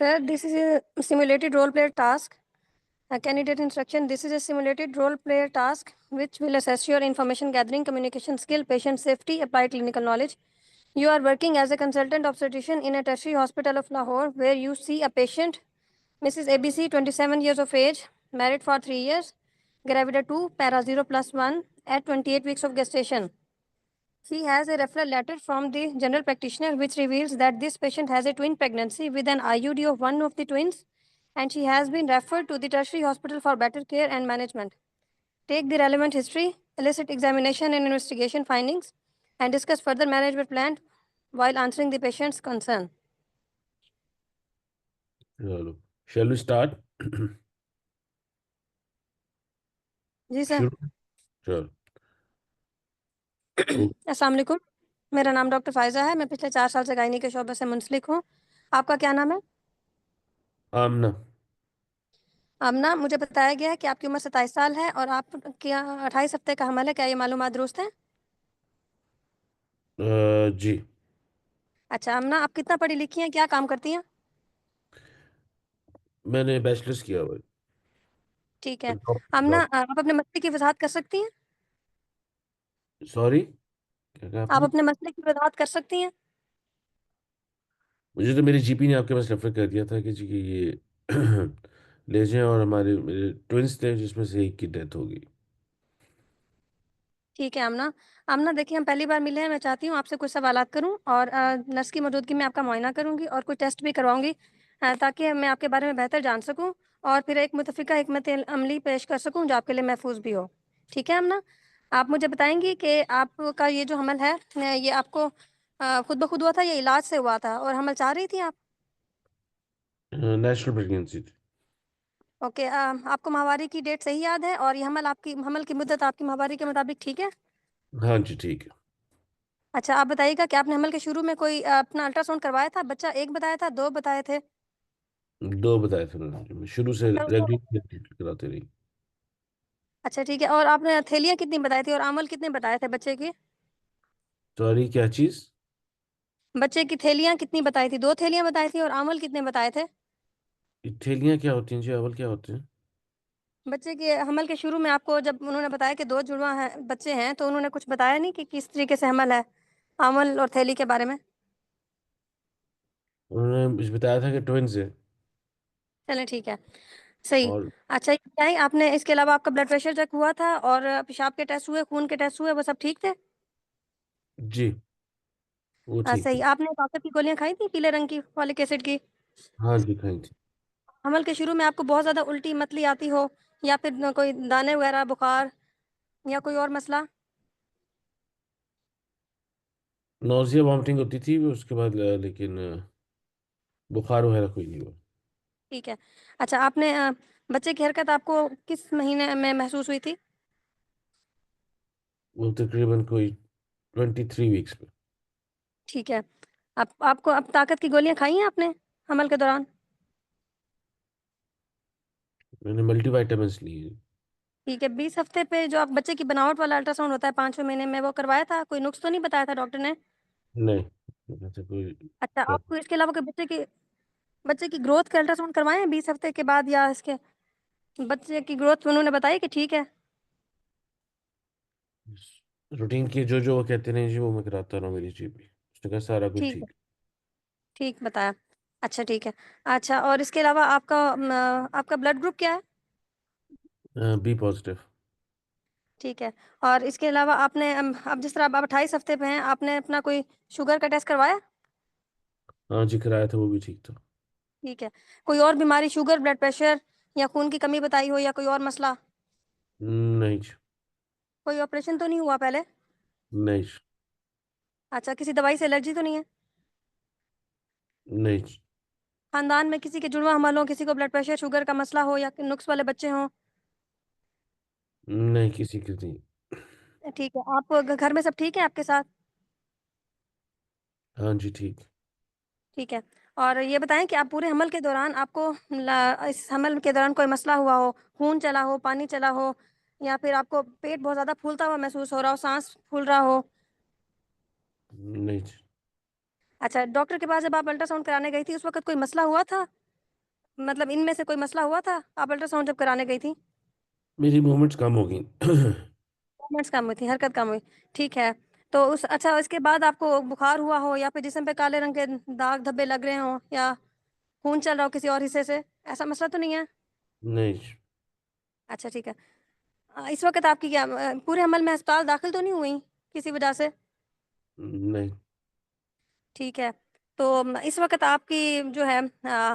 Sir, this is a simulated role player task. Candidate instruction. This is a simulated role player task which will assess your information gathering, communication skill, patient safety, applied clinical knowledge. You are working as a consultant obstetrician in a tertiary hospital of Lahore where you see a patient, Mrs. ABC, 27 years of age, married for 3 years, gravida 2, para 0 plus 1 at 28 weeks of gestation. She has a referral letter from the general practitioner which reveals that this patient has a twin pregnancy with an IUD of one of the twins and she has been referred to the tertiary hospital for better care and management. Take the relevant history, elicit examination and investigation findings, and discuss further management plan while answering the patient's concern. चलो, shall we start? जी sir. शुरू। चलो। ओ, अस्सलाम वालेकुम। मेरा नाम doctor Faiza है। मैं पिछले 4 साल से गायनी के शोबे से मुंसलिक हूँ। आपका क्या नाम है? आमना। आमना। मुझे बताया गया है कि आपकी उम्र 27 साल है और आप क्या 28 हफ्ते का हमल है। क्या ये मालूमात दुरुस्त है? जी। अच्छा आमना, आप कितना पढ़ी लिखी हैं? क्या काम करती हैं? मैंने बैचलर्स किया हुआ ठीक है। है। आमना, आप अपने मसले की वजाहत कर सकती हैं? सॉरी, क्या कहा आप आपने? अपने मसले की वजाहत कर सकती हैं? मुझे तो मेरी जीपी ने आपके पास रेफर कर दिया था कि जी कि ये ले जाएं, और हमारे मेरे ट्विंस थे जिसमें से एक की डेथ हो गई। ठीक है आमना। आमना देखिए, हम पहली बार मिले हैं। मैं चाहती हूँ आपसे कुछ सवालात करूँ और नर्स की मौजूदगी में आपका मुआयना करूँगी और कुछ टेस्ट भी करवाऊँगी ताकि मैं आपके बारे में बेहतर जान सकूँ और फिर एक मुतफ़िका हिकमत अमली पेश कर सकूँ जो आपके लिए महफूज भी हो। ठीक है आमना? आप मुझे बताएँगी कि आपका ये जो हमल है ये आपको खुद ब खुद हुआ था या इलाज से हुआ था और हमल चाह रही थी आप? नेचुरल प्रेगनेंसी थी। ओके। आपको माहवारी की डेट सही याद है और ये हमल की मुद्दत आपकी माहवारी के मुताबिक ठीक है? हाँ जी, ठीक है। अच्छा, आप बताइएगा कि आपने हमल के शुरू में कोई अपना अल्ट्रासाउंड करवाया था? बच्चा 1 बताया था, 2 बताए थे? दो बताए थे मैंने, मैं शुरू से अच्छा उसको रेगुलर कराते रही। अच्छा ठीक है। और आपने थैलियाँ कितनी बताई थी और आमल कितने बताए थे बच्चे की? सॉरी, क्या चीज़? बच्चे की थैलियाँ कितनी बताई थी? 2 थैलियाँ बताई थी और आमल कितने बताए थे? थैलियाँ क्या होती हैं जी, अवल क्या होते हैं? बच्चे के हमल के शुरू में आपको जब उन्होंने बताया कि 2 जुड़वा हैं बच्चे हैं, तो उन्होंने कुछ बताया नहीं कि किस तरीके से हमल है? आमल और थैली के बारे में? उन्होंने मुझे बताया था कि ट्विंस है। चलें ठीक है, सही। और अच्छा ये बताइए, आपने इसके अलावा आपका ब्लड प्रेशर चेक हुआ था और पेशाब के टेस्ट हुए, खून के टेस्ट हुए, वो सब ठीक थे? जी, वो ठीक सही। थे। आपने ताकत की गोलियाँ खाई थी पीले रंग की फॉलिक एसिड की? हाँ जी, खाई थी। हमल के शुरू में आपको बहुत ज़्यादा उल्टी मतली आती हो या फिर कोई दाने वगैरह, बुखार या कोई और मसला? नौजिया वॉमिटिंग होती थी उसके बाद, लेकिन बुखार वगैरह कोई नहीं हुआ। ठीक है। अच्छा आपने बच्चे की हरकत आपको किस महीने में महसूस हुई थी? वो तकरीबन कोई 23 वीक्स पे। ठीक है। आप आपको अब ताकत की गोलियाँ खाई हैं आपने हमल के दौरान? मैंने मल्टीवाइटामिन्स लिए। ठीक है। 20 हफ्ते पे जो आप बच्चे की बनावट वाला अल्ट्रासाउंड होता है 5वें महीने में, वो करवाया था? कोई नुक्स तो नहीं बताया था डॉक्टर ने? नहीं, ऐसा कोई अच्छा, आपको प्रॉब्लम। इसके अलावा कोई बच्चे की ग्रोथ का अल्ट्रासाउंड करवाएँ हैं 20 हफ्ते के बाद या इसके बच्चे की ग्रोथ उन्होंने बताई कि ठीक है? रूटीन की जो जो वो कहते रहे जी, वो मैं कराता रहा हूँ, मेरी जीप भी उसने कहा सारा कुछ ठीक है, ठीक ठीक बताया। अच्छा ठीक है। अच्छा और इसके अलावा आपका ब्लड ग्रुप क्या है? है। B positive. ठीक है। और इसके अलावा आपने अब जिस तरह आप 28 हफ्ते पे हैं, आपने अपना कोई शुगर का टेस्ट करवाया? हाँ जी, कराया था, वो भी ठीक था। ठीक है। कोई और बीमारी, शुगर, ब्लड प्रेशर या खून की कमी बताई हो या कोई और मसला? नहीं जी। कोई ऑपरेशन तो नहीं हुआ पहले? नहीं जी। अच्छा, किसी दवाई से एलर्जी तो नहीं है? नहीं जी। खानदान में किसी के जुड़वा हमल हो, किसी को ब्लड प्रेशर, शुगर का मसला हो या नुक्स वाले बच्चे हों? नहीं, किसी की नहीं। ठीक है। आप घर में सब ठीक है आपके साथ? हाँ जी, ठीक। ठीक है। और ये बताएँ कि आप पूरे हमल के दौरान आपको इस हमल के दौरान कोई मसला हुआ हो, खून चला हो, पानी चला हो या फिर आपको पेट बहुत ज़्यादा फूलता हुआ महसूस हो रहा हो, साँस फूल रहा हो? नहीं जी। अच्छा, डॉक्टर के पास जब आप अल्ट्रासाउंड कराने गई थी, उस वक़्त कोई मसला हुआ था? मतलब इनमें से कोई मसला हुआ था आप अल्ट्रासाउंड जब कराने गई थी? मेरी मूवमेंट्स कम हो गई। मूवमेंट्स कम हुई थी, हरकत कम हुई। ठीक है। तो उस अच्छा इसके बाद आपको बुखार हुआ हो या फिर जिस्म पे काले रंग के दाग धब्बे लग रहे हो या खून चल रहा हो किसी और हिस्से से, ऐसा मसला तो नहीं है? नहीं। अच्छा ठीक है। इस वक्त आपकी क्या पूरे अमल में अस्पताल दाखिल तो नहीं हुई किसी वजह से? नहीं। ठीक है। तो इस वक्त आपकी जो है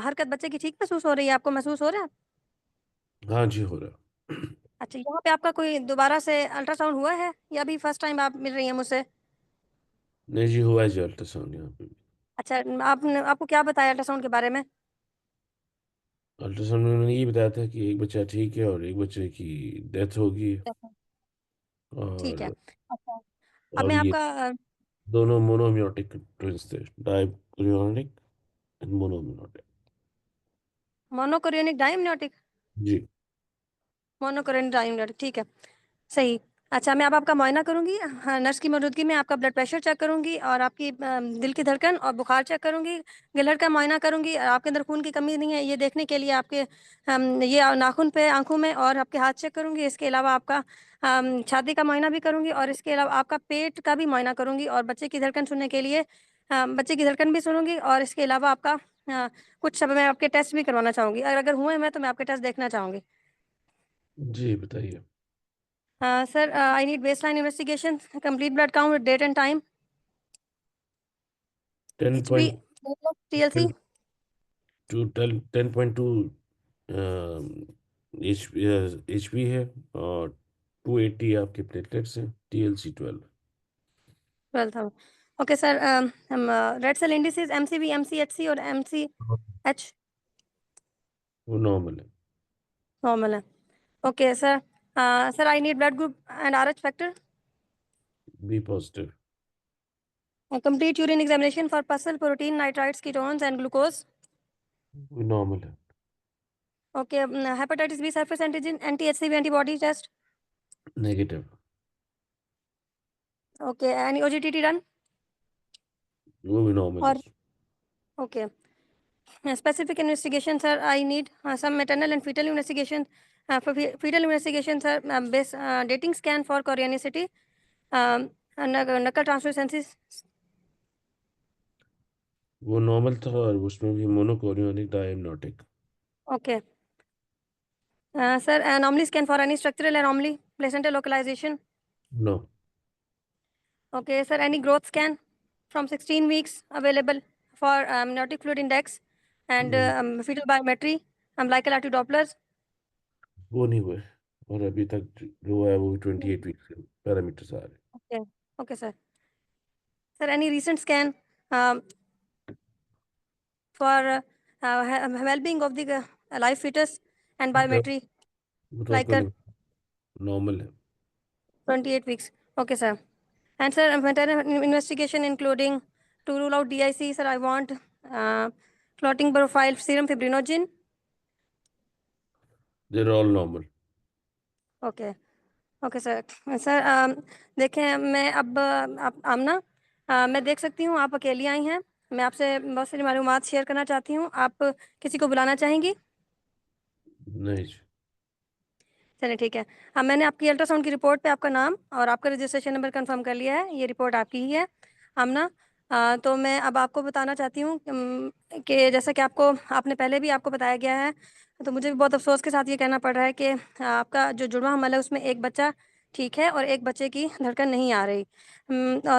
हरकत बच्चे की ठीक महसूस हो रही है, आपको महसूस हो रहा है? हाँ जी, हो रहा। अच्छा, यहाँ पे आपका कोई दोबारा से अल्ट्रासाउंड हुआ है या अभी फर्स्ट टाइम आप मिल रही हैं मुझसे? नहीं जी, हुआ है जी अल्ट्रासाउंड यहाँ पे। अच्छा, आपने आपको क्या बताया अल्ट्रासाउंड के बारे में? अल्ट्रासाउंड में उन्होंने ये बताया था कि एक बच्चा ठीक है और एक बच्चे की डेथ होगी। ठीक है। और अच्छा, अब और मैं ये आपका दोनों मोनोमियोटिक ट्विंस थे, dichorionic and monoamniotic. Monochorionic diamniotic. जी। मोनोकोरियोनिक डायमनियोटिक, ठीक है। सही। अच्छा, मैं अब आपका मुआयना करूंगी, हाँ, नर्स की मौजूदगी में आपका ब्लड प्रेशर चेक करूंगी और आपकी दिल की धड़कन और बुखार चेक करूंगी। गिलहर का मुआयना करूंगी और आपके अंदर खून की कमी नहीं है ये देखने के लिए आपके ये नाखून पे आंखों में और आपके हाथ चेक करूंगी। इसके अलावा आपका छाती का मुआयना भी करूंगी और इसके अलावा आपका पेट का भी मुआयना करूंगी और बच्चे की धड़कन सुनने के लिए बच्चे की धड़कन भी सुनूंगी। और इसके अलावा आपका कुछ सब मैं आपके टेस्ट भी करवाना चाहूंगी, अगर अगर हुए मैं तो मैं आपके टेस्ट देखना चाहूंगी। जी बताइए। Sir, I need baseline investigation, complete blood count, date and time, ten H B, point TLC. Two 10.2 H P है। और 280 आपके प्लेटलेट्स हैं, TLC 12। 12,000। ओके सर, हम red cell indices MCV, MCHC और एमसीएच वो नॉर्मल है। नॉर्मल है। Okay sir. Sir, I need blood group and Rh factor, B positive. Complete urine examination for pus cells protein nitrites ketones and glucose. वो normal है। Okay, hepatitis B surface antigen anti HCV antibody test. Negative. Okay, any OGTT done? वो भी normal है। और okay, specific investigation, sir. I need some maternal and fetal investigation. For fetal investigation, sir, base dating scan for chorionicity, knuckle translucencies. वो normal था और उसमें भी monochorionic डायमनोटिक। Okay, sir, anomaly scan for any structural anomaly, placental localization. No. Okay, sir, any growth scan from 16 weeks available for amniotic fluid index and fetal biometry, umbilical artery Dopplers. वो नहीं हुए। और अभी तक जो है वो भी 28 वीक से पैरामीटर्स आ रहे Okay, okay, sir. Sir, any recent scan um, for well-being of the live fetus and हैं। biometry वो तो like आपका नॉर्मल है। 28 weeks. Okay, sir. And sir, maternal investigation including to rule out DIC, sir, I want clotting profile, serum fibrinogen. There all normal. Okay. Okay sir. Sir, देखें मैं अब आप आमना, मैं देख सकती हूँ आप अकेली आई हैं। मैं आपसे बहुत सारी मालूमात शेयर करना चाहती हूँ, आप किसी को बुलाना चाहेंगी? नहीं जी। चलिए ठीक है। हाँ, मैंने आपकी अल्ट्रासाउंड की रिपोर्ट पे आपका नाम और आपका रजिस्ट्रेशन नंबर कंफर्म कर लिया है, ये रिपोर्ट आपकी ही है आमना। तो मैं अब आपको बताना चाहती हूँ कि जैसा कि आपको आपने पहले भी आपको बताया गया है, तो मुझे भी बहुत अफसोस के साथ ये कहना पड़ रहा है कि आपका जो जुड़वा हमल है उसमें एक बच्चा ठीक है और एक बच्चे की धड़कन नहीं आ रही।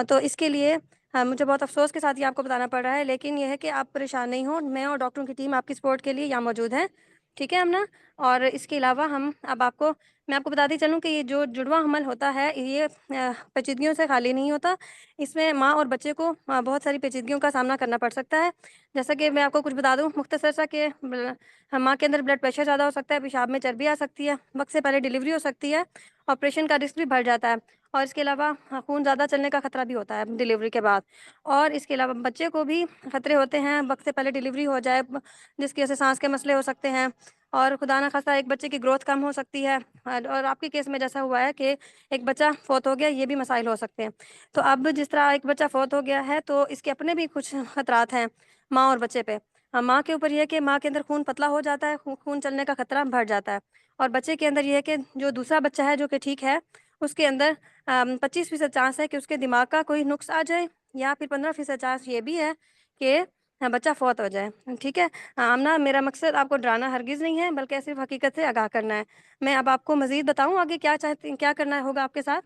तो इसके लिए मुझे बहुत अफसोस के साथ ये आपको बताना पड़ रहा है, लेकिन यह है कि आप परेशान नहीं हो, मैं और डॉक्टरों की टीम आपकी सपोर्ट के लिए यहाँ मौजूद है। ठीक है अमना। और इसके अलावा हम अब आपको मैं आपको बताती चलूँ कि ये जो जुड़वा हमल होता है ये पेचीदगियों से खाली नहीं होता। इसमें माँ और बच्चे को बहुत सारी पेचीदगियों का सामना करना पड़ सकता है। जैसा कि मैं आपको कुछ बता दूँ मुख्तसर सा कि माँ के अंदर ब्लड प्रेशर ज़्यादा हो सकता है, पेशाब में चर्बी आ सकती है, वक्त से पहले डिलीवरी हो सकती है, ऑपरेशन का रिस्क भी बढ़ जाता है और इसके अलावा खून ज़्यादा चलने का खतरा भी होता है डिलीवरी के बाद। और इसके अलावा बच्चे को भी खतरे होते हैं, वक्त से पहले डिलीवरी हो जाए जिसकी वजह से सांस के मसले हो सकते हैं और खुदा ना खास्ता एक बच्चे की ग्रोथ कम हो सकती है। और आपके केस में जैसा हुआ है कि एक बच्चा फौत हो गया, ये भी मसाइल हो सकते हैं। तो अब जिस तरह एक बच्चा फौत हो गया है तो इसके अपने भी कुछ खतरात हैं माँ और बच्चे पे। माँ के ऊपर ये है कि माँ के अंदर खून पतला हो जाता है, खून चलने का खतरा बढ़ जाता है। और बच्चे के अंदर ये है कि जो दूसरा बच्चा है जो कि ठीक है, उसके अंदर 25% चांस है कि उसके दिमाग का कोई नुक्स आ जाए, या फिर 15% चांस ये भी है कि बच्चा फ़ौत हो जाए। ठीक है? आमना, मेरा मकसद आपको डराना हरगिज़ नहीं है, बल्कि सिर्फ़ हकीकत से आगाह करना है। मैं अब आपको मज़ीद बताऊँ आगे क्या करना होगा आपके साथ?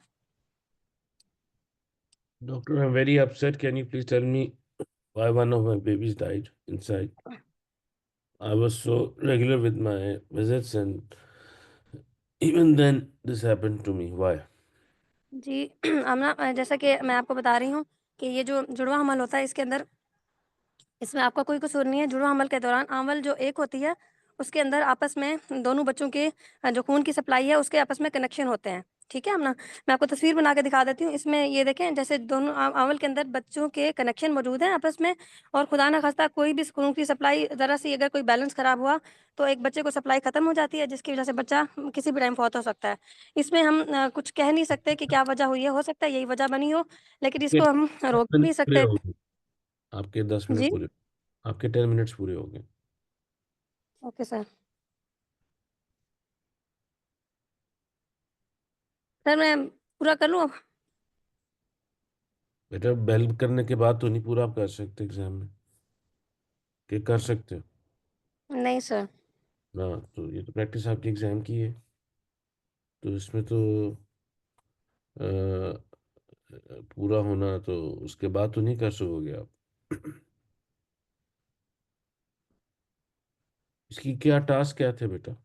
Doctor, I'm very upset. Can you please tell me why one of my babies died inside? I was so regular with my visits, and even then, this happened to me. Why? जी, आमना, जैसा कि मैं आपको बता रही हूँ कि ये जो जुड़वा हमल होता है, इसके अंदर इसमें आपका कोई कसूर नहीं है। जुड़वा हमल के दौरान आंवल जो एक होती है, उसके अंदर आपस में दोनों बच्चों के जो खून की सप्लाई है, उसके आपस में कनेक्शन होते हैं। ठीक है ना? मैं आपको तस्वीर बना के दिखा देती हूँ। इसमें ये देखें, जैसे दोनों आंवल के अंदर बच्चों के कनेक्शन मौजूद हैं आपस में, और खुदा ना खास्ता कोई भी खून की सप्लाई ज़रा-सी अगर कोई बैलेंस ख़राब हुआ, तो एक बच्चे को सप्लाई ख़त्म हो जाती है, जिसकी वज़ह से बच्चा किसी भी टाइम फ़ौत हो सकता है। इसमें हम कुछ कह नहीं सकते कि क्या वजह हुई है, हो सकता है यही वजह बनी हो, लेकिन आपके इसको हम 10 रोक भी मिनट नहीं पूरे सकते। हो गए। आपके 10 मिनट जी, पूरे। आपके 10 मिनट्स पूरे हो गए। Okay sir. सर, मैं पूरा कर लूँ अब? बेटा, बेल करने के बाद तो नहीं पूरा आप कर सकते एग्जाम में, कि कर सकते हो नहीं सर। ना? तो ये तो प्रैक्टिस आपकी एग्जाम की है, तो इसमें तो अ, पूरा होना, तो उसके बाद तो नहीं कर सकोगे आप। इसकी क्या टास्क क्या थे बेटा?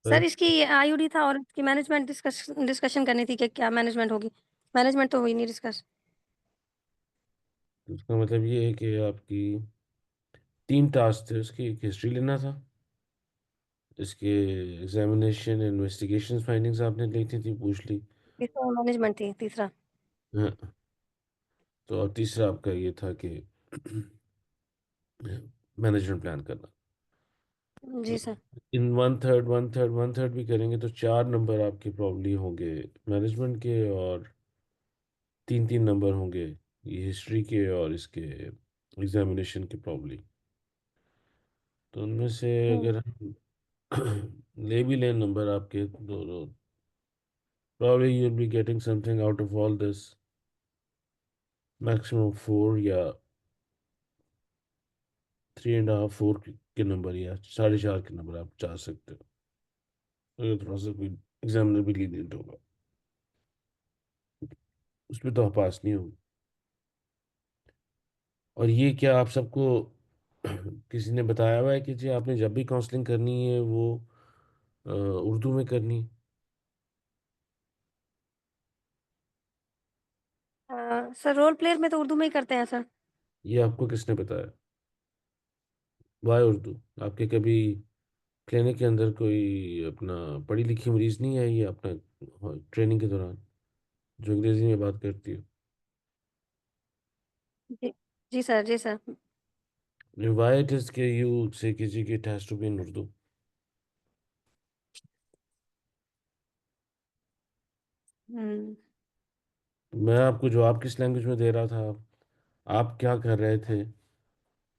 सर, हाँ? इसकी आईयूडी था, और इसकी मैनेजमेंट डिस्कशन करनी थी कि क्या मैनेजमेंट होगी। मैनेजमेंट तो हुई नहीं डिस्कस। तो उसका मतलब ये है कि आपकी 3 टास्क थे, उसकी एक हिस्ट्री लेना था, इसके एग्जामिनेशन इन्वेस्टिगेशन फाइंडिंग्स आपने ली थी पूछ ली। तीसरा मैनेजमेंट थी, तीसरा। हाँ, तो और तीसरा आपका ये था कि मैनेजमेंट प्लान करना। जी तो सर। इन वन थर्ड भी करेंगे तो 4 नंबर आपके प्रॉब्ली होंगे मैनेजमेंट के, और 3 3 नंबर होंगे ये हिस्ट्री के और इसके एग्जामिनेशन के प्रॉब्ली। तो उनमें से हुँ, अगर हम ले भी लें नंबर आपके दो दो, probably you'll be getting something out of all this, maximum 4 या 3.5 4 के नंबर, या 4.5 के नंबर आप जा सकते हो, अगर थोड़ा सा कोई एग्जामिनर भी लीनियंट होगा, उसमें तो आप पास नहीं होंगे। और ये क्या आप सबको किसी ने बताया हुआ है कि जी आपने जब भी काउंसलिंग करनी है वो उर्दू में करनी है? सर, रोल प्लेयर में तो उर्दू में ही करते हैं सर। ये आपको किसने बताया? वाई उर्दू? आपके कभी क्लिनिक के अंदर कोई अपना पढ़ी लिखी मरीज नहीं आई है अपना ट्रेनिंग के दौरान, जो अंग्रेजी में बात करती हो? जी। जी सर, जी सर। वाई इट इज के यू से किसी की it has to be in Urdu? हुँ। मैं आपको जवाब किस लैंग्वेज में दे रहा था, आप क्या कर रहे थे,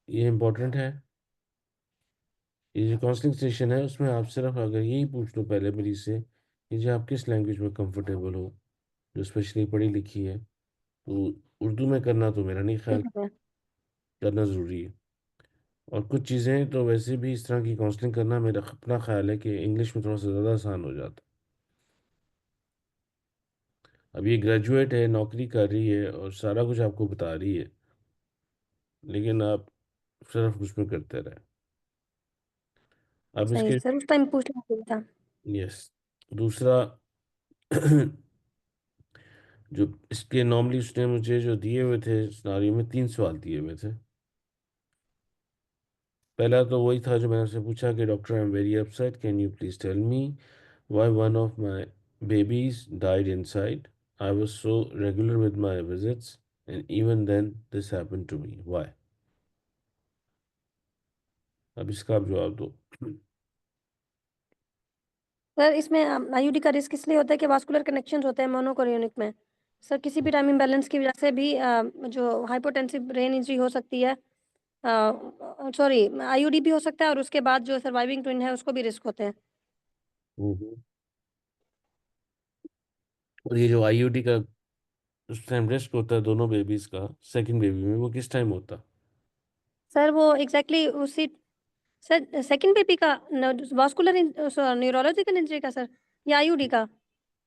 ये इम्पोर्टेंट है। ये जो काउंसलिंग सेशन है उसमें आप सिर्फ अगर यही पूछ लो पहले मरीज से कि जी आप किस लैंग्वेज में कंफर्टेबल हो, जो स्पेशली पढ़ी लिखी है, तो उर्दू में करना तो मेरा नहीं ख्याल ठीक है। करना ज़रूरी है। और कुछ चीज़ें तो वैसे भी इस तरह की काउंसलिंग करना मेरा अपना ख्याल है कि इंग्लिश में थोड़ा सा ज़्यादा आसान हो जाता है। अब ये ग्रेजुएट है, नौकरी कर रही है और सारा कुछ आपको बता रही है, लेकिन आप सिर्फ उसमें करते रहे। अब सही इसके सर, उस टाइम पूछना चाहिए था। यस, दूसरा जो इसके नॉर्मली उसने मुझे जो दिए हुए थे सिनारियो में 3 सवाल दिए हुए थे। पहला तो वही था जो मैंने उससे पूछा कि doctor I am very upset, can you please tell me why one of my babies died inside, I was so regular with my visits and even then this happened to me, why? अब इसका आप जवाब दो। Sir, इसमें IUD का risk इसलिए होता है कि वास्कुलर कनेक्शंस होते हैं मोनोकोरियोनिक में। सर किसी भी टाइम इम्बैलेंस की वजह से भी जो हाइपोटेंसिव ब्रेन इंजरी हो सकती है, सॉरी आईयूडी भी हो सकता है, और उसके बाद जो सर्वाइविंग ट्विन है उसको भी रिस्क होते हैं। हम्म। और ये जो आईयूडी का उस टाइम रिस्क होता है दोनों बेबीज का, सेकंड बेबी में, वो किस टाइम होता? सर वो एग्जैक्टली उसी, सर सेकंड बेबी का वास्कुलर न्यूरोलॉजिकल इंजरी का सर, या आईयूडी का?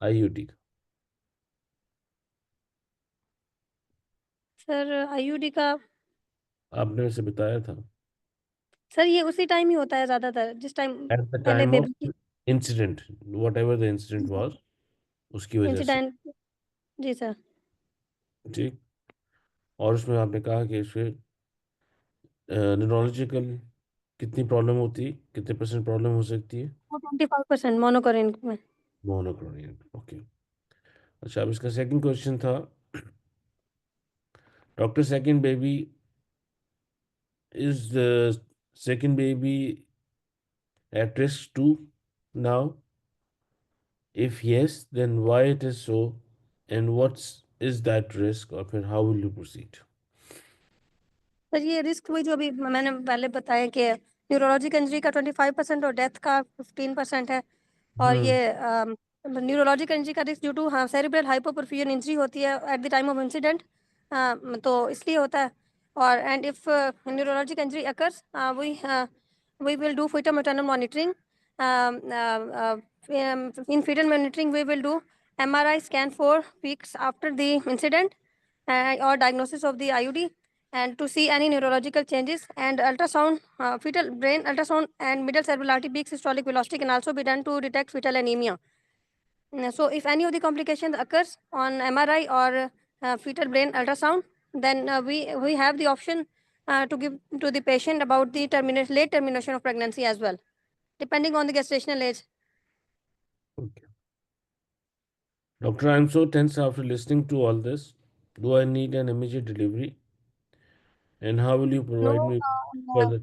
आईयूडी का। सर आईयूडी का, आपने वैसे बताया था। सर ये उसी टाइम ही होता है ज्यादातर जिस टाइम एट द पहले time baby of incident, what ever the incident की वाज, उसकी वजह से। इंसिडेंट। जी सर। ठीक। और उसमें आपने कहा कि इसमें न्यूरोलॉजिकल कितनी प्रॉब्लम होती है, कितने परसेंट प्रॉब्लम हो सकती है? वो 25% मोनोकोरिन में। मोनोक्रोनियन। ओके। अच्छा, अब इसका सेकंड क्वेश्चन था, doctor second baby, is the second baby at risk too now? If yes, then why it is so, and what's is that risk, or फिर how will you proceed? Sir ये risk वही जो अभी मैंने पहले बताया कि न्यूरोलॉजिक इंजरी का 25% और डेथ का 15% है। और हम्म। ये न्यूरोलॉजिक इंजरी का रिस्क ड्यू टू हाँ सेरिब्रल हाइपोपरफ्यूजन इंजरी होती है at the time of incident, तो इसलिए होता है। और and if neurologic injury occurs, we will do fetal maternal monitoring. In fetal monitoring we will do MRI scan 4 weeks after the incident, or diagnosis of the IUD, and to see any neurological changes, and ultrasound, fetal brain ultrasound and middle cerebral artery peak systolic velocity can also be done to detect fetal anemia. So if any of the complications occurs on MRI or fetal brain ultrasound, then we have the option to give to the patient about the late termination of pregnancy as well, depending on the gestational age. Okay. Doctor, I'm so tense after listening to all this. Do I need an immediate delivery? And how will you provide No, me further?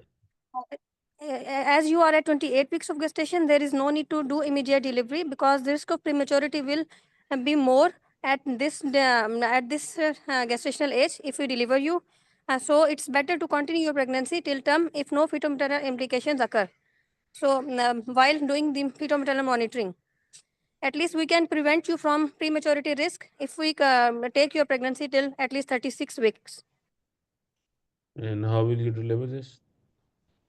as you are at 28 weeks of gestation, there is no need to do immediate delivery because the risk of prematurity will be more at this gestational age if we deliver you. So it's better to continue your pregnancy till term if no fetal-maternal implications occur. So while doing the fetal-maternal monitoring, at least we can prevent you from prematurity risk if we take your pregnancy till at least 36 weeks. And how will you deliver this?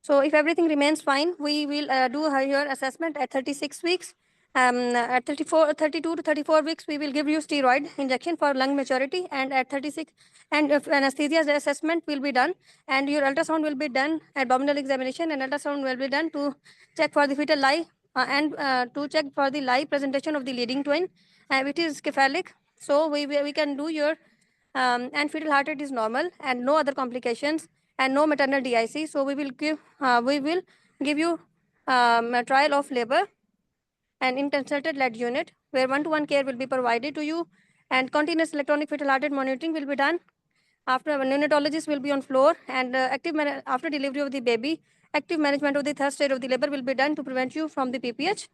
So if everything remains fine, we will do your assessment at 36 weeks. At 32 to 34 weeks, we will give you steroid injection for lung maturity, and at 36, and if anesthesia assessment will be done, and your ultrasound will be done, abdominal examination and ultrasound will be done to check for the fetal lie, and to check for the lie presentation of the leading twin, which is cephalic. So we can do your and fetal heart rate is normal and no other complications and no maternal DIC. So we will give you a trial of labor and in consulted led unit where one-to-one care will be provided to you, and continuous electronic fetal heart rate monitoring will be done. After, a neonatologist will be on floor, and after delivery of the baby, active management of the third stage of the labor will be done to prevent you from the PPH.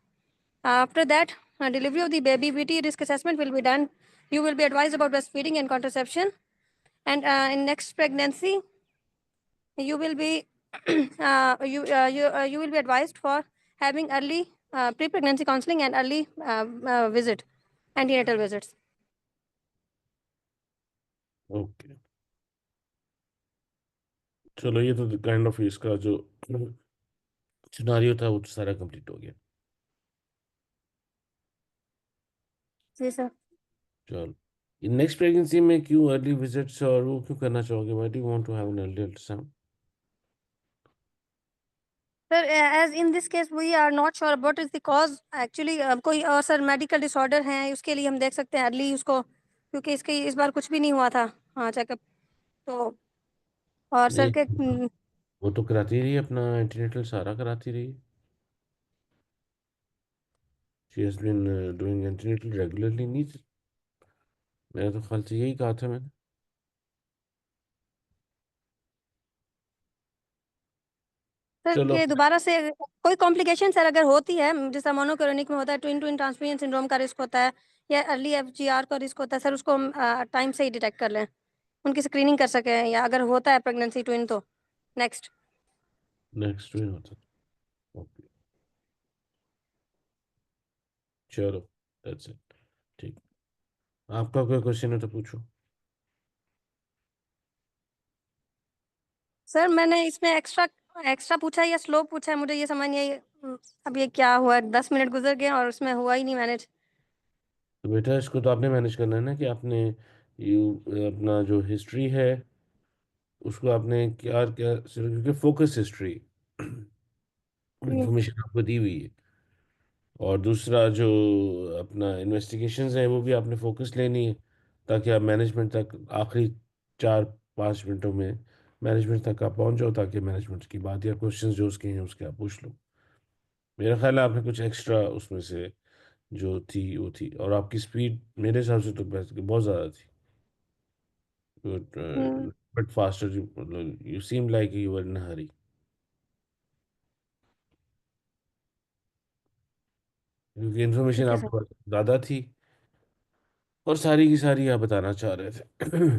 After that, delivery of the baby, VT risk assessment will be done. You will be advised about breastfeeding and contraception. And in next pregnancy, you will be you will be advised for having early pre-pregnancy counseling and early visit, antenatal visits. Okay, चलो ये तो kind of इसका जो scenario था वो तो सारा complete हो गया। जी सर। चलो, नेक्स्ट प्रेगनेंसी में क्यों अर्ली विजिट्स और वो क्यों करना चाहोगे? Why do you want to have an early ultrasound? Sir as in this case we are not sure what is the cause actually, कोई और सर मेडिकल डिसऑर्डर है उसके लिए हम देख सकते हैं अर्ली उसको, क्योंकि इसके इस बार कुछ भी नहीं हुआ था। हाँ चेकअप तो, और सर नहीं, के वो तो कराती रही, अपना एंटीनेटल सारा कराती रही। She has been doing antenatal regularly, नहीं? मेरे तो ख्याल से यही कहा था मैंने। सर चलो। के दोबारा से कोई कॉम्प्लिकेशन सर अगर होती है, जैसा मोनोक्लोनिक में होता है, ट्विन ट्विन ट्रांसमिशन सिंड्रोम का रिस्क होता है, या अर्ली FGR का रिस्क होता है सर, उसको हम टाइम से ही डिटेक्ट कर लें, उनकी स्क्रीनिंग कर सकें, या अगर होता है प्रेगनेंसी ट्विन तो नेक्स्ट। नेक्स्ट में होता है। ओके, चलो, दैट्स इट। ठीक, आपका कोई क्वेश्चन है तो पूछो। सर मैंने इसमें एक्स्ट्रा एक्स्ट्रा पूछा है या स्लो पूछा है, मुझे ये समझ नहीं आई। अब ये क्या हुआ, 10 मिनट गुजर गए और उसमें हुआ ही नहीं मैनेज। तो बेटा इसको तो आपने मैनेज करना है ना, कि आपने यू अपना जो हिस्ट्री है उसको आपने क्या क्या, क्योंकि फोकस हिस्ट्री जी। इंफॉर्मेशन आपको दी हुई है। और दूसरा जो अपना इन्वेस्टिगेशंस है वो भी आपने फोकस लेनी है, ताकि आप मैनेजमेंट तक आखिरी 4-5 मिनटों में मैनेजमेंट तक आप पहुंच जाओ, ताकि मैनेजमेंट की बात या क्वेश्चन जो उसके हैं उसके आप पूछ लो। मेरा ख्याल है आपने कुछ एक्स्ट्रा उसमें से जो थी वो थी, और आपकी स्पीड मेरे हिसाब से तो बहुत ज़्यादा थी। Hmm, but faster, you seem like you were in hurry, क्योंकि इन्फॉर्मेशन ठीक है सर। आपके पास ज़्यादा थी और सारी की सारी आप बताना चाह रहे थे।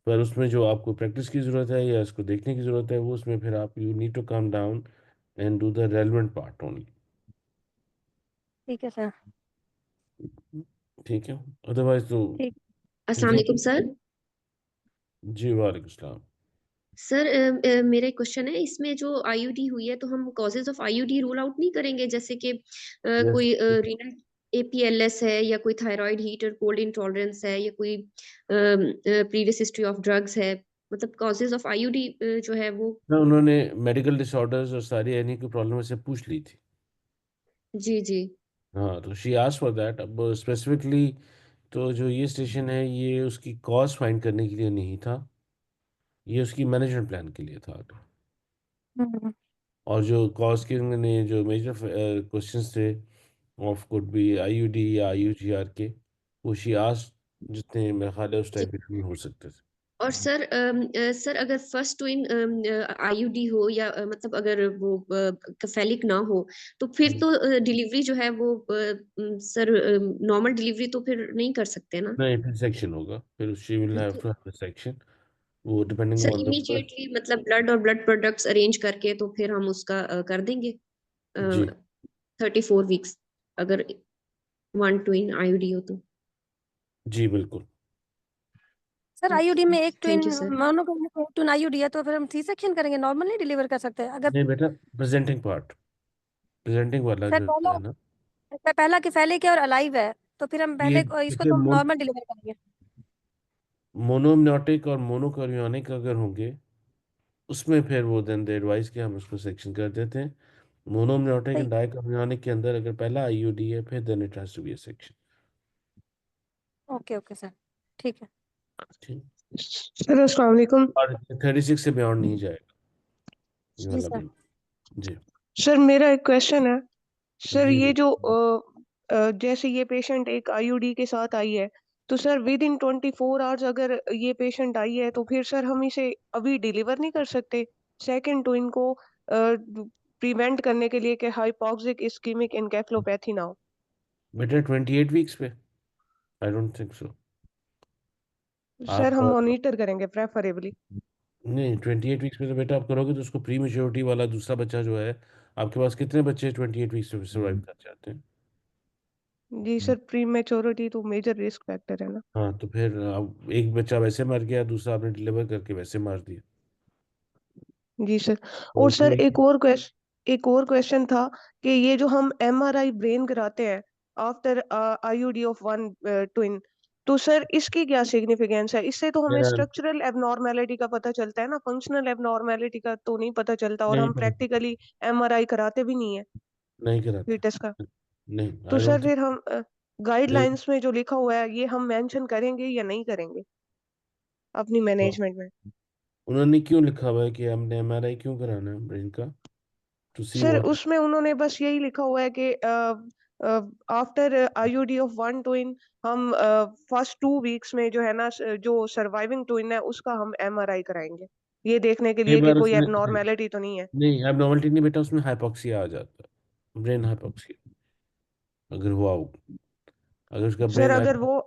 पर उसमें जो आपको प्रैक्टिस की ज़रूरत है या इसको देखने की ज़रूरत है, वो उसमें फिर आप you need to come down and do the relevant part only. ठीक है सर। ठीक है, अदरवाइज तो ठीक। अस्सलाम ठीक है। वालेकुम सर। जी वालेकुम सलाम। सर मेरा एक क्वेश्चन है, इसमें जो आईयूडी हुई है तो हम causes of IUD rule out नहीं करेंगे, जैसे कि यस, कोई रीनल एपीएलएस है या कोई थायराइड हीट और कोल्ड इंटॉलरेंस है या कोई प्रीवियस हिस्ट्री ऑफ ड्रग्स है, मतलब कॉजेज ऑफ आईयूडी जो है वो। उन्होंने मेडिकल डिसऑर्डर्स और सारी एनी की प्रॉब्लम से पूछ ली थी। जी जी। हाँ, तो शी आस्क्ड फॉर दैट। अब स्पेसिफिकली तो जो ये स्टेशन है ये उसकी कॉज फाइंड करने के लिए नहीं था, ये उसकी मैनेजमेंट प्लान के लिए था। हम्म, और जो कॉज के ने जो मेजर क्वेश्चंस थे ऑफ कुड बी आईयूडी या आईयूजीआर के, वो शी आस्क्ड, जितने मेरे ख्याल है उस जी। टाइम पे हो सकते थे। और सर सर अगर फर्स्ट ट्विन आईयूडी हो या मतलब अगर वो कैफेलिक ना हो, तो फिर तो डिलीवरी जो है वो सर नॉर्मल डिलीवरी तो फिर नहीं कर सकते ना। नहीं, फिर सेक्शन होगा, फिर शी विल हैव तो टू हैव सेक्शन, वो depending sir on the. Immediately मतलब ब्लड और ब्लड प्रोडक्ट्स अरेंज करके तो फिर हम उसका कर देंगे जी 34 वीक्स, अगर 1 ट्विन आईयूडी हो तो। जी बिल्कुल। सर आईयूडी में एक ट्विन थैंक यू सर। मानो कि एक ट्विन आईयूडी है तो फिर हम सी सेक्शन करेंगे, नॉर्मल नहीं डिलीवर कर सकते अगर। नहीं बेटा, प्रेजेंटिंग पार्ट, प्रेजेंटिंग वाला सर जो पहला, है ना, पहला किफैलिक है और अलाइव है, तो फिर हम ये पहले इसको देखिए तो नॉर्मल डिलीवर करेंगे। मोनोम्नियोटिक और मोनोकार्योनिक अगर होंगे, उसमें फिर वो देन दे एडवाइस के हम उसको सेक्शन कर देते हैं। मोनोम्नियोटिक सही। एंड डाइकार्योनिक के अंदर अगर पहला आईयूडी है, फिर then it has to be a section. Okay okay sir, ठीक है। ठीक। सर अस्सलाम वालेकुम। और 36 से बियॉन्ड नहीं जाएगा ये जी वाला सर। भी। जी सर मेरा एक क्वेश्चन है। सर जी ये बिल्कुल। जो जैसे ये पेशेंट एक आईयूडी के साथ आई है, तो सर विद इन 24 आवर्स अगर ये पेशेंट आई है तो फिर सर हम इसे अभी डिलीवर नहीं कर सकते सेकंड ट्विन को प्रिवेंट करने के लिए कि हाइपोक्सिक इस्कीमिक एन्केफेलोपैथी ना हो। बेटा 28 वीक्स पे I don't think so. Sir आप हम मॉनिटर करेंगे प्रेफरेबली। नहीं, 28 वीक्स में तो बेटा आप करोगे तो उसको प्री मेच्योरिटी वाला दूसरा बच्चा जो है, आपके पास कितने बच्चे 28 वीक्स में सर्वाइव कर जाते हैं? जी सर, प्री मेच्योरिटी तो मेजर रिस्क फैक्टर है ना। हाँ, तो फिर अब एक बच्चा वैसे मर गया, दूसरा आपने डिलीवर करके वैसे मार दिया। जी सर। तो और सर उसमें एक और क्वेश्चन था कि ये जो हम एमआरआई ब्रेन कराते हैं after IUD of one twin, तो सर इसकी क्या सिग्निफिकेंस है? इससे तो हमें मेरा स्ट्रक्चरल एबनॉर्मेलिटी का पता चलता है ना, फंक्शनल एबनॉर्मेलिटी का तो नहीं पता चलता, और नहीं हम पता, प्रैक्टिकली एमआरआई कराते भी नहीं है नहीं कराते। फीटस का। नहीं, तो आई सर डोंट थिंक। फिर हम गाइडलाइंस में जो लिखा हुआ है ये हम मेंशन करेंगे या नहीं करेंगे अपनी मैनेजमेंट में? उन्होंने क्यों लिखा हुआ है कि हमने एमआरआई क्यों कराना है ब्रेन का? To see sir what? उसमें उन्होंने बस यही लिखा हुआ है कि after IUD of one twin हम फर्स्ट 2 वीक्स में जो है ना जो सर्वाइविंग ट्विन है उसका हम एमआरआई कराएंगे, ये देखने के कई लिए कि बार कोई उसमें एबनॉर्मेलिटी तो नहीं है। नहीं, एबनॉर्मलिटी नहीं बेटा, उसमें हाइपोक्सिया आ जाता है, ब्रेन हाइपोक्सिया अगर हुआ हो। अगर उसका सर ब्रेन अगर वो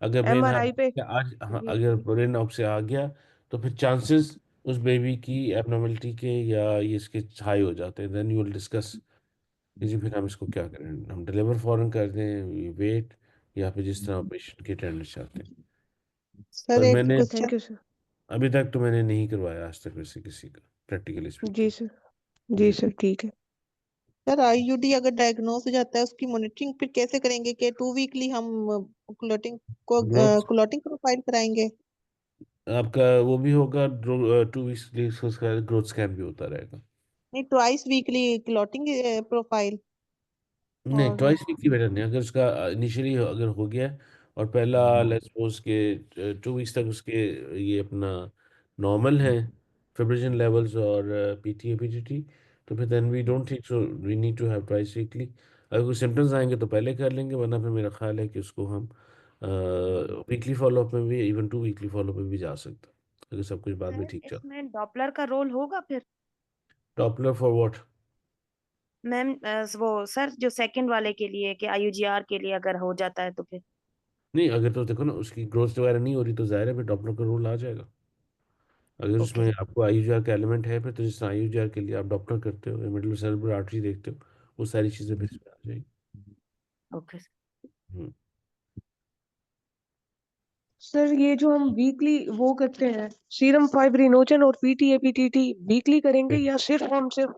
अगर ब्रेन MRI पे आज हाँ, जी अगर ब्रेन ऑफ से आ गया तो फिर चांसेस उस बेबी की एबनॉर्मलिटी के या ये इसके हाई हो जाते हैं। देन यू विल डिस्कस कि जी फिर हम इसको क्या करें, हम डिलीवर फौरन कर दें, वेट, या फिर जिस तरह पेशेंट के अटेंडेंस चाहते हैं। सर पर एक मैंने क्वेश्चन। Thank you sir. अभी तक तो मैंने नहीं करवाया आज तक वैसे किसी का, प्रैक्टिकली जी स्पीकिंग। सर जी जी सर ठीक है। सर आईयूडी अगर डायग्नोस हो जाता है उसकी मॉनिटरिंग फिर कैसे करेंगे? कि 2 वीकली हम क्लोटिंग को ग्रोथ क्लोटिंग प्रोफाइल कराएंगे? आपका वो भी होगा, 2 वीक्स उसका ग्रोथ स्कैन भी होता रहेगा। नहीं, ट्वाइस वीकली क्लोटिंग प्रोफाइल। नहीं, और ट्वाइस वीक की बेटर नहीं, अगर उसका इनिशियली अगर हो गया है और पहला लेट्स सपोज के 2 वीक्स तक उसके ये अपना नॉर्मल है फिब्रिजन लेवल्स और पीटीए पीटीटी, तो फिर then we don't think so we need to have twice weekly. अगर कोई सिम्टम्स आएंगे तो पहले कर लेंगे, वरना फिर मेरा ख्याल है कि उसको हम वीकली फॉलोअप में भी, इवन 2 वीकली फॉलोअप में भी जा सकता है, अगर सब कुछ बाद में सर ठीक चल। इसमें डॉपलर का रोल होगा फिर? Doppler for what? मैम वो सर जो सेकंड वाले के लिए कि आईयूजीआर के लिए अगर हो जाता है तो फिर? नहीं, अगर तो देखो ना उसकी ग्रोथ वगैरह नहीं हो रही तो जाहिर है फिर डॉपलर का रोल आ जाएगा। अगर ओके उसमें आपको आईयूजीआर का एलिमेंट है फिर तो जिस आईयूजीआर के लिए आप डॉक्टर करते हो या मिडिल सेरेब्रल आर्टरी देखते हो, वो सारी चीज़ें फिर इसमें आ जाएगी। ओके हम्म। सर ये जो हम वीकली वो करते हैं सीरम फाइब्रिनोजन और पीटीए पीटीटी वीकली करेंगे या सिर्फ हम सिर्फ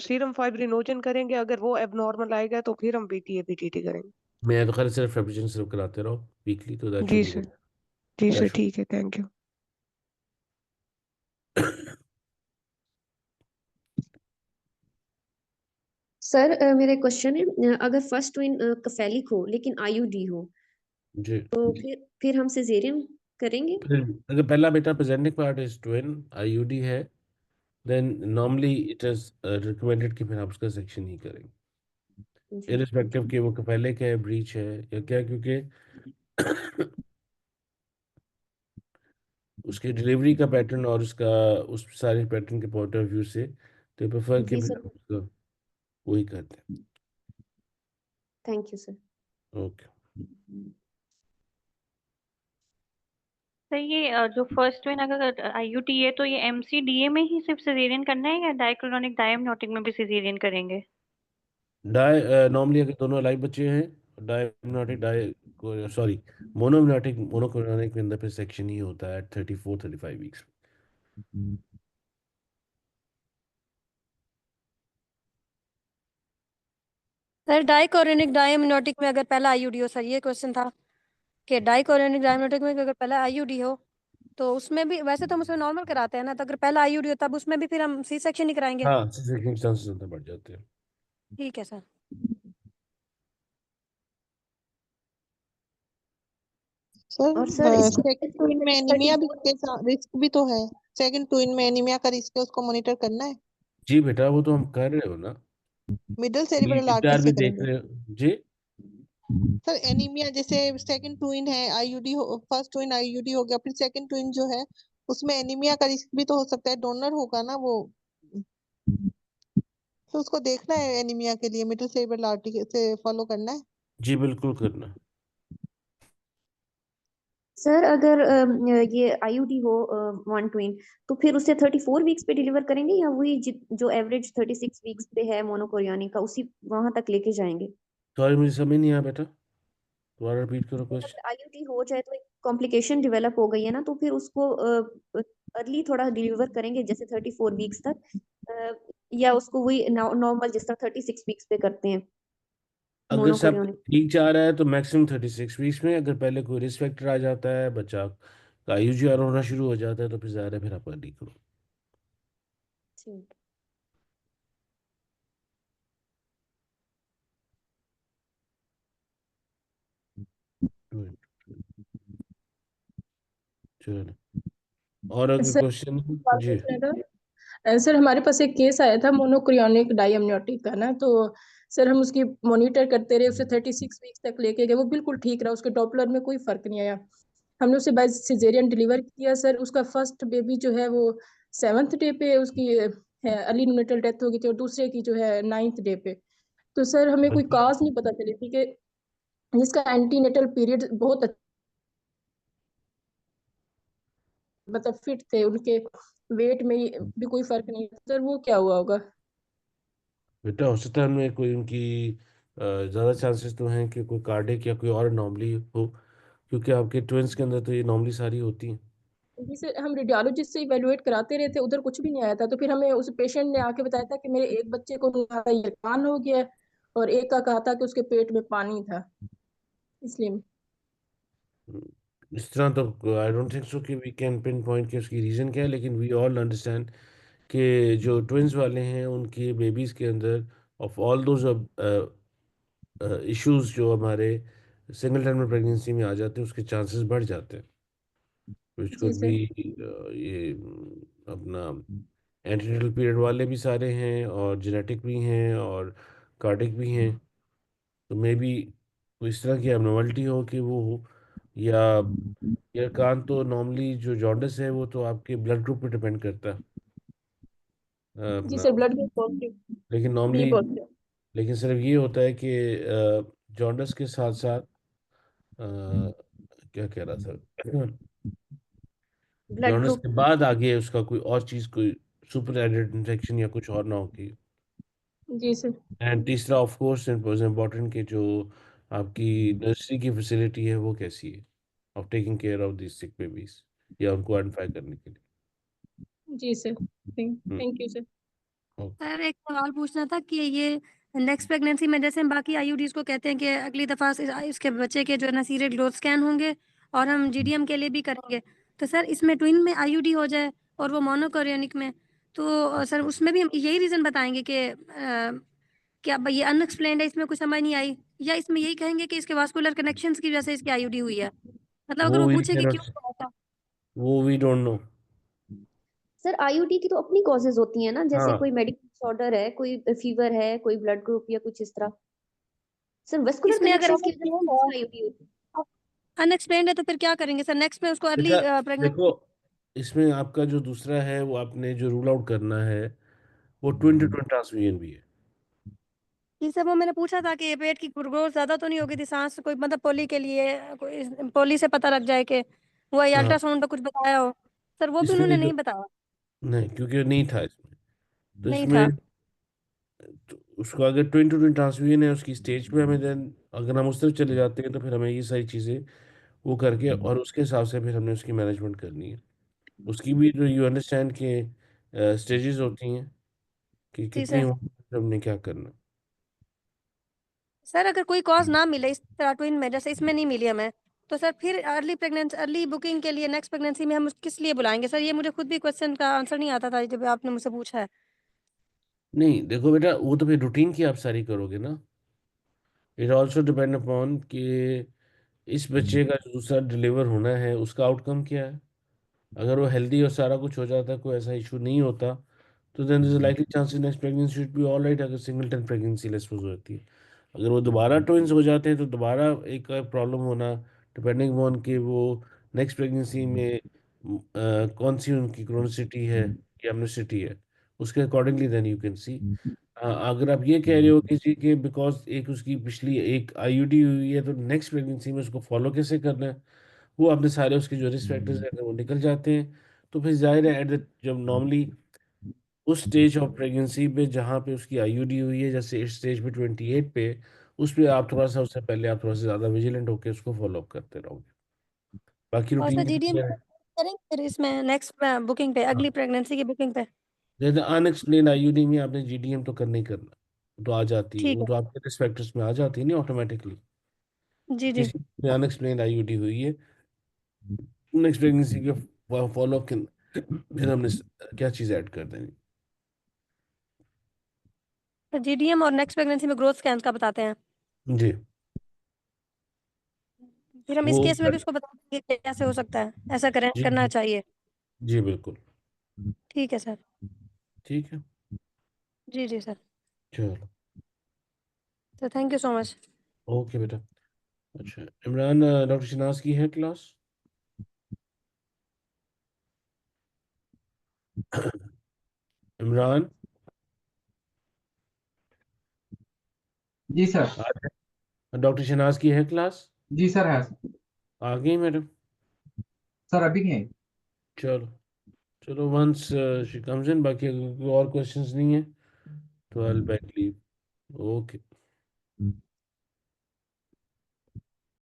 सीरम फाइब्रिनोजन करेंगे? अगर वो एबनॉर्मल आएगा तो फिर हम पीटीए पीटीटी करेंगे। मैं तो खाली सिर्फ रेपिटेशन सिर्फ कराते रहो वीकली, तो दैट जी शुड सर जी दैट सर शुड ठीक है थैंक यू। सर मेरा क्वेश्चन है, अगर फर्स्ट ट्विन कफेलिक हो लेकिन आईयूडी हो जी। तो फिर हम सिजेरियन करेंगे? फिर अगर पहला बेटा presenting part is twin IUD है, then normally it is recommended कि फिर आप उसका सेक्शन ही करेंगे, जी इरिस्पेक्टिव कि वो पहले क्या है, ब्रीच है या क्या, क्योंकि उसकी डिलीवरी का पैटर्न और उसका उस सारे पैटर्न के पॉइंट ऑफ व्यू से तो प्रेफर कि जी फिर सर, आप उसका वही करते थैंक यू सर। हैं। ओके। तो ये जो फर्स्ट ट्विन अगर आईयूटी है तो ये एमसीडीए में ही सिर्फ सिजेरियन करना है या डाइक्लोनिक डायमनोटिक में भी सिजेरियन करेंगे? नॉर्मली अगर दोनों अलाइव बच्चे हैं, डायमनोटिक सॉरी मोनोमनोटिक मोनोकोरियोनिक के अंदर फिर सेक्शन ही होता है 34-35 वीक्स। सर डाइकोरिनिक डायमनोटिक में अगर पहला आईयूडी हो, सर ये क्वेश्चन था कि डाइकोरिनिक डायमनोटिक में अगर पहला आईयूडी हो तो उसमें भी, वैसे तो हम उसमें नॉर्मल कराते हैं ना, तो अगर पहला आईयूडी हो तब उसमें भी फिर हम सी सेक्शन ही कराएंगे? हाँ, सेक्शन के चांसेस ज़्यादा बढ़ जाते हैं। ठीक है सर। सर और सर इसको सेकंड ट्विन में एनीमिया भी के रिस्क भी तो है। सेकंड ट्विन में एनीमिया का रिस्क है, उसको मॉनिटर करना है। जी बेटा, वो तो हम कर रहे हो ना, मिडिल सेरिब्रल आर्टरी ईपीआर से भी देख करेंगे। रहे हो जी। सर एनीमिया जैसे सेकंड ट्विन है आईयूडी हो, फर्स्ट ट्विन आईयूडी हो गया, फिर सेकंड ट्विन जो है उसमें एनीमिया का रिस्क भी तो हो सकता है, डोनर होगा ना वो। तो उसको देखना है एनीमिया के लिए मिडिल सेरिब्रल आर्टरी से फॉलो करना है। जी बिल्कुल करना। सर अगर ये आईयूडी हो वन ट्विन तो फिर उसे 34 वीक्स पे डिलीवर करेंगे या वही जो एवरेज 36 वीक्स पे है मोनोकोरियोनिक का उसी वहां तक लेके जाएंगे? सॉरी मुझे समझ नहीं आया बेटा, दोबारा रिपीट करो क्वेश्चन। अगर आईयूडी हो जाए तो एक कॉम्प्लिकेशन डेवलप हो गई है ना, तो फिर उसको अर्ली थोड़ा डिलीवर करेंगे जैसे 34 वीक्स तक, या उसको वही नॉर्मल जिस तरह 36 वीक्स पे करते हैं अगर सब मोनोकोरियोनिक? ठीक जा रहा है तो मैक्सिमम 36 वीक्स में, अगर पहले कोई रिस्क फैक्टर आ जाता है, बच्चा का यूजीआर होना शुरू हो जाता है, तो फिर ज़्यादा फिर आप अर्ली करो। ठीक। Good. चलो, और अगर सर क्वेश्चन सवाल जी। पूछना था। सर हमारे पास एक केस आया था मोनोक्रियोनिक डायमनोटिक का ना, तो सर हम उसकी मॉनिटर करते रहे, उसे 36 वीक्स तक लेके गए, वो बिल्कुल ठीक रहा, उसके डॉपलर में कोई फर्क नहीं आया। हमने उसे बाय सिजेरियन डिलीवर किया सर, उसका फर्स्ट बेबी जो है वो 7th डे पे उसकी है अर्ली न्यूनेटल डेथ हो गई थी, और दूसरे की जो है 9th डे पे। तो सर हमें कोई बिल्कुल काज नहीं पता चली थी कि जिसका एंटीनेटल पीरियड बहुत मतलब फिट थे, उनके वेट में भी कोई फर्क नहीं सर, वो क्या हुआ होगा? बेटा हो सकता है उनमें कोई उनकी ज़्यादा चांसेस तो हैं कि कोई कार्डिक या कोई और अनोमली हो, क्योंकि आपके ट्विंस के अंदर तो ये नॉर्मली सारी होती हैं। जिसे हम रेडियोलॉजिस्ट से इवेलुएट कराते रहे थे, उधर कुछ भी नहीं आया था, तो फिर हमें उस पेशेंट ने आके बताया था कि मेरे एक बच्चे को कहा था ये कान हो गया है, और एक का कहा था कि उसके पेट में पानी था, इसलिए। इस तरह तो आई डोंट थिंक सो कि वी कैन पिन पॉइंट कि उसकी रीज़न क्या है, लेकिन वी ऑल अंडरस्टैंड कि जो ट्विंस वाले हैं उनके बेबीज़ के अंदर ऑफ ऑल दोज इश्यूज जो हमारे सिंगल टाइम प्रेगनेंसी में आ जाते हैं उसके चांसेस बढ़ जाते हैं, विच जी कुड बी सर। ये अपना एंटीनेटल पीरियड वाले भी सारे हैं और जेनेटिक भी हैं और कार्डिक भी हैं, तो मे बी कोई इस तरह की एबनॉर्मलिटी हो कि वो हो, या कान तो नॉर्मली जो जॉन्डिस है वो तो आपके ब्लड ग्रुप पे डिपेंड करता है जी अपना, सर, ब्लड ग्रुप पॉजिटिव, लेकिन बी नॉर्मली, पॉजिटिव। लेकिन सिर्फ ये होता है कि जॉन्डिस के साथ साथ क्या कह रहा था ब्लड जॉन्डिस ग्रुप। के बाद आगे उसका कोई और चीज़, कोई सुपर एडेड इन्फेक्शन या कुछ और ना हो की। जी सर। एंड तीसरा ऑफ कोर्स इम्पोर्टेंट कि जो आपकी नर्सरी की फैसिलिटी है वो कैसी है of taking care of this sick babies, या उनको आइडेंटिफाई करने के लिए। जी sir, thank you sir. Okay. Sir एक सवाल पूछना था कि ये नेक्स्ट प्रेगनेंसी में जैसे हम बाकी आईयूडीज को कहते हैं कि अगली दफा इसके बच्चे के जो है ना सीरियल ग्रोथ स्कैन होंगे और हम जीडीएम के लिए भी करेंगे, तो सर इसमें ट्विन में आईयूडी हो जाए और वो मोनोकोरियोनिक में, तो सर उसमें भी हम यही रीजन बताएंगे कि क्या ये अनएक्सप्लेन्ड है, इसमें कुछ समझ नहीं आई, या इसमें यही कहेंगे कि इसके वास्कुलर कनेक्शंस की वजह से इसकी आईयूडी हुई है, मतलब अगर वो वो वी पूछे कि कैनॉट, क्यों हुआ ऐसा। वो we don't know. Sir IUD की तो अपनी कॉजेज होती है ना, जैसे हाँ, कोई मेडिकल डिसऑर्डर है, कोई फीवर है, कोई ब्लड ग्रुप या कुछ इस तरह। सर वेस्कुलर इसमें अगर कनेक्शंस की वजह से कैसे आईयूडी होती है? अनएक्सप्लेन्ड है तो फिर क्या करेंगे सर, नेक्स्ट में उसको अर्ली बेटा प्रेगनेंट। देखो, इसमें आपका जो दूसरा है वो आपने जो रूल आउट करना है वो ट्विन टू ट्विन ट्रांसफ्यूजन भी है। जी सर, वो मैंने पूछा था कि पेट की ग्रोथ ज्यादा तो नहीं होगी थी, सांस कोई मतलब पोली के लिए, कोई पोली से पता लग जाए कि वो हाँ, अल्ट्रासाउंड पे कुछ बताया हो, सर वो भी इसमें उन्होंने जो नहीं बताया। नहीं, क्योंकि नहीं था इसमें, तो नहीं था। इसमें तो उसको अगर ट्विन टू ट्विन ट्रांसफ्यूजन है उसकी स्टेज पे हमें देन, अगर हम उस तरफ चले जाते हैं तो फिर हमें ये सारी चीज़ें वो करके और उसके हिसाब से फिर हमने उसकी मैनेजमेंट करनी है। उसकी भी जो यू अंडरस्टैंड के स्टेजेस होती हैं कि जी कितनी सर। हो, फिर हमने क्या करना। सर अगर कोई कॉज ना मिले इस तरह ट्विन में, जैसे इसमें नहीं मिली हमें, तो सर फिर अर्ली प्रेगनेंसी, अर्ली बुकिंग के लिए नेक्स्ट प्रेगनेंसी में हम किस लिए बुलाएंगे सर, ये मुझे खुद भी क्वेश्चन का आंसर नहीं आता था जब आपने मुझसे पूछा है। नहीं देखो बेटा, वो तो फिर रूटीन की आप सारी करोगे ना, इट ऑल्सो डिपेंड अपॉन कि इस बच्चे का जो दूसरा डिलीवर होना है उसका आउटकम क्या है। अगर वो हेल्दी और सारा कुछ हो जाता, कोई ऐसा इशू नहीं होता, तो then is likely chances next pregnancy should be all right, अगर सिंगल टाइम प्रेगनेंसी लेस हो जाती है। अगर वो दोबारा ट्विंस हो जाते हैं तो दोबारा एक प्रॉब्लम होना, डिपेंडिंग ऑन कि वो नेक्स्ट प्रेगनेंसी में कौन सी उनकी क्रोनिसिटी है या एमनेसिटी है, उसके accordingly then you can see. अगर आप ये कह रहे हो कि जी कि बिकॉज एक उसकी पिछली एक आईयूडी हुई है तो नेक्स्ट प्रेगनेंसी में उसको फॉलो कैसे करना है, वो अपने सारे उसके जो रिस्क फैक्टर्स हैं अगर वो निकल जाते हैं तो फिर जाहिर है एट द जब नॉर्मली उस स्टेज ऑफ प्रेगनेंसी पे जहाँ पे उसकी आईयूडी हुई है, जैसे इस स्टेज पे 28 पे, उस पे आप थोड़ा सा, उससे पहले आप थोड़ा सा ज़्यादा विजिलेंट होकर उसको फॉलो अप करते रहोगे, बाकी और सर रूटीन जीडीएम की करेंगे फिर इसमें नेक्स्ट बुकिंग पे, अगली प्रेगनेंसी की बुकिंग पे। जैसे अनएक्सप्लेन आईयूडी में आपने जीडीएम तो करना ही करना, वो तो आ जाती है, ठीक वो है। तो आपके रिस्क फैक्टर्स में आ जाती है ना ऑटोमेटिकली। जी जी। किसी में अनएक्सप्लेन आईयूडी हुई है, नेक्स्ट प्रेगनेंसी के फॉलो अप के फिर हमने क्या चीज़ ऐड कर देनी। तो जीडीएम और नेक्स्ट प्रेगनेंसी में ग्रोथ स्कैन का बताते हैं, जी, फिर हम इस वो केस में भी उसको बता देंगे कि कैसे हो सकता है, ऐसा करें, जी करना चाहिए। जी बिल्कुल। ठीक है सर। ठीक है, जी जी सर। चलो, तो thank you so much. Okay बेटा। अच्छा इमरान, डॉक्टर शनाज की है क्लास? इमरान जी सर। आ डॉक्टर शहनाज की है क्लास? जी सर है आ गई मैडम? सर, अभी नहीं आई। चलो चलो, वंस शी कम्स इन, बाकी अगर कोई और क्वेश्चंस नहीं है तो I will back leave. Okay.